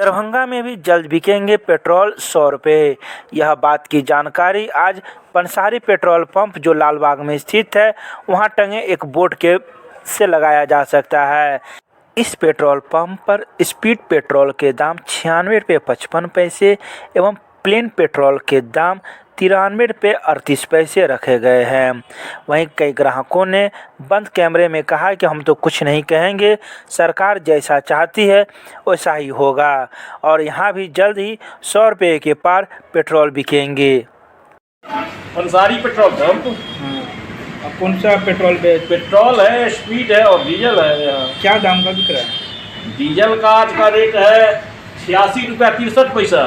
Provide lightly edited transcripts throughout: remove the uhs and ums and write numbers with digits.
दरभंगा में भी जल्द बिकेंगे पेट्रोल 100 रुपये। यह बात की जानकारी आज पंसारी पेट्रोल पंप जो लालबाग में स्थित है वहां टंगे एक बोर्ड के से लगाया जा सकता है। इस पेट्रोल पंप पर स्पीड पेट्रोल के दाम 96 रुपये 55 पैसे एवं प्लेन पेट्रोल के दाम 93 रुपये 38 पैसे रखे गए हैं। वहीं कई ग्राहकों ने बंद कैमरे में कहा कि हम तो कुछ नहीं कहेंगे, सरकार जैसा चाहती है वैसा ही होगा और यहाँ भी जल्द ही 100 रुपये के पार पेट्रोल बिकेंगे। Pansari petrol pump. अब कौन सा पेट्रोल है, स्पीड है और डीजल है। यहाँ क्या दाम का बिक रहा है? डीजल का आज का रेट है 86 रुपया 63 पैसा।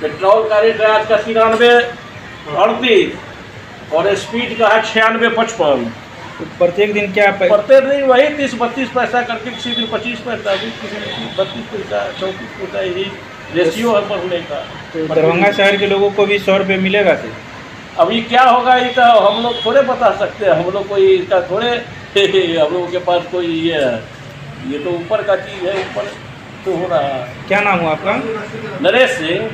पेट्रोल का रेट है आज का 93 38 और स्पीड का है 96 55। तो प्रत्येक दिन क्या प्रत्येक दिन वही 30-32 पैसा करके, किसी दिन 25 पैसा, किसी दिन 32 पैसा 34 पैसा, यही रेशियो है बढ़ने का। तो दरभंगा शहर के लोगों को भी 100 रुपये मिलेगा सर? अभी क्या होगा ये तो हम लोग थोड़े बता सकते हैं। हम लोग कोई इसका थोड़े हम लोगों के पास कोई ये तो ऊपर का चीज़ है, ऊपर तो हो रहा है। क्या नाम हुआ आपका? नरेश सिंह।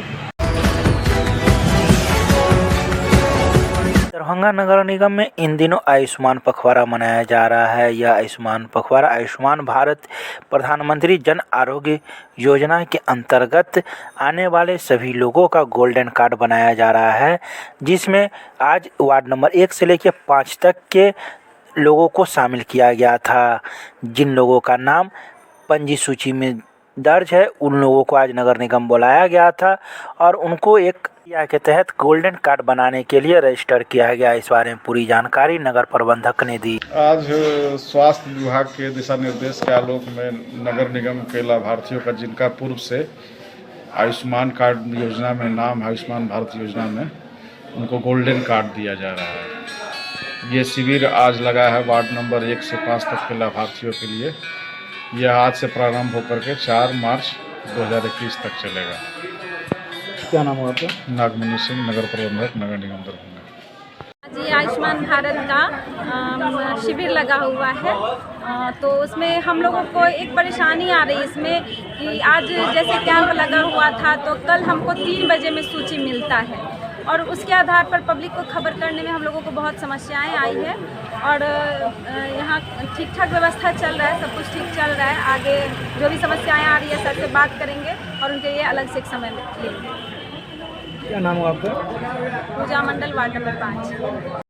दरभंगा नगर निगम में इन दिनों आयुष्मान पखवाड़ा मनाया जा रहा है। यह आयुष्मान पखवाड़ा आयुष्मान भारत प्रधानमंत्री जन आरोग्य योजना के अंतर्गत आने वाले सभी लोगों का गोल्डन कार्ड बनाया जा रहा है, जिसमें आज वार्ड नंबर 1 से लेकर 5 तक के लोगों को शामिल किया गया था। जिन लोगों का नाम पंजी सूची में दर्ज है उन लोगों को आज नगर निगम बुलाया गया था और उनको एक क्रिया के तहत गोल्डन कार्ड बनाने के लिए रजिस्टर किया गया। इस बारे में पूरी जानकारी नगर प्रबंधक ने दी। आज स्वास्थ्य विभाग के दिशा निर्देश के आलोक में नगर निगम के लाभार्थियों का जिनका पूर्व से आयुष्मान कार्ड योजना में नाम, आयुष्मान भारत योजना में उनको गोल्डन कार्ड दिया जा रहा है। ये शिविर आज लगा है वार्ड नंबर 1 से 5 तक के लाभार्थियों के लिए। यह आज से प्रारंभ होकर के 4 मार्च 2021 तक चलेगा। क्या नाम हुआ आपका? नागमणि सिंह, नगर प्रबंधक, नगर निगम दरभंगा। जी, आयुष्मान भारत का शिविर लगा हुआ है, तो उसमें हम लोगों को एक परेशानी आ रही है इसमें कि आज जैसे कैंप लगा हुआ था तो कल हमको 3 बजे में सूची मिलता है और उसके आधार पर पब्लिक को खबर करने में हम लोगों को बहुत समस्याएं आई है और यहाँ ठीक ठाक व्यवस्था चल रहा है, सब कुछ ठीक चल रहा है। आगे जो भी समस्याएं आ रही है सर से बात करेंगे और उनके लिए अलग से एक समय लेंगे। क्या नाम हुआ आपका? पूजा मंडल, वार्ड नंबर 5।